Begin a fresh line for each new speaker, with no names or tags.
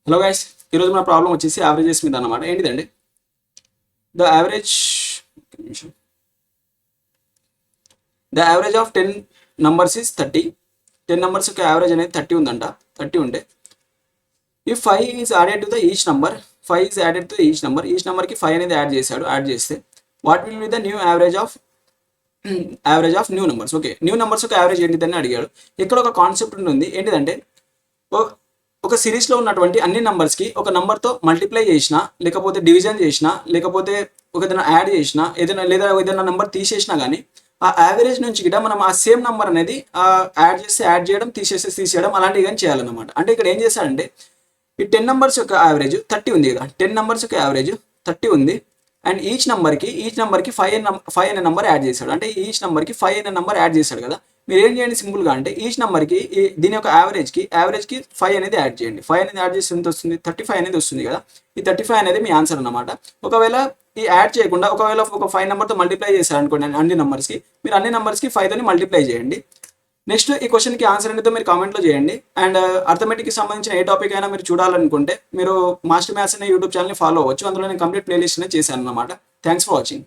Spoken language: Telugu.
హలో గైస్, ఈరోజు మన ప్రాబ్లం వచ్చేసి యావరేజెస్ మీద అన్నమాట. ఏంటిదండి, the average the average of 10 numbers is 30. 10 numbers యొక్క యావరేజ్ అనేది 30 ఉందంట. 30 ఉంటే if 5 is added to the each number, 5 is added to each నంబర్కి 5 అనేది యాడ్ చేస్తే what will be the new average of new numbers. Okay, new numbers యొక్క యావరేజ్ ఏంటిదని అడిగాడు. ఇక్కడ ఒక కాన్సెప్ట్ ఉంది. ఏంటిదంటే ఒక సిరీస్లో ఉన్నటువంటి అన్ని నంబర్స్కి ఒక నంబర్తో మల్టిప్లై చేసినా, లేకపోతే డివిజన్ చేసినా, లేకపోతే ఒక ఏదైనా యాడ్ చేసినా, ఏదైనా నెంబర్ తీసేసినా కానీ ఆ యావరేజ్ నుంచి కూడా మనం ఆ సేమ్ నెంబర్ అనేది యాడ్ చేయడం, తీసేయడం అలాంటివి కానీ చేయాలన్నమాట. అంటే ఇక్కడ ఏం చేశాడంటే ఈ 10 నంబర్స్ యొక్క యావరేజ్ 30 ఉంది కదా, 10 నంబర్స్ యొక్క యావరేజ్ 30 ఉంది. అండ్ ఈచ్ నెంబర్కి 5 అనే నెంబర్ యాడ్ చేశాడు. అంటే ఈచ్ నెంబర్కి 5 అనే నెంబర్ యాడ్ చేశాడు కదా. మీరు ఏం చేయండి సింపుల్గా అంటే ఈచ్ నెంబర్కి దీని యొక్క యావరేజ్కి 5 అనేది యాడ్ చేయండి. 5 అనేది యాడ్ చేస్తే ఎంత వస్తుంది? 35 అనేది వస్తుంది కదా. ఈ 35 అనేది మీ ఆన్సర్ అనమాట. ఒకవేళ ఈ యాడ్ చేయకుండా ఒకవేళ ఒక 5 నెంబర్తో మల్టిప్లై చేశారనుకోండి అన్ని నెంబర్స్కి, మీరు అన్ని నెంబర్స్కి 5తోని మల్టిప్లై చేయండి. నెక్స్ట్ ఈ క్వశ్చన్కి ఆన్సర్ అనేది మీరు కామెంట్లో చేయండి. అండ్ అర్థమెటిక్కి సంబంధించిన ఏ టాపిక్ అయినా మీరు చూడాలనుకుంటే మీరు మాస్టర్ మ్యాథ్స్ అనే యూట్యూబ్ ఛానల్ని ఫాలో అవ్వచ్చు. అందులో నేను కంప్లీట్ ప్లేలిస్ట్ అనేది చేశాను అనమాట. Thanks for watching.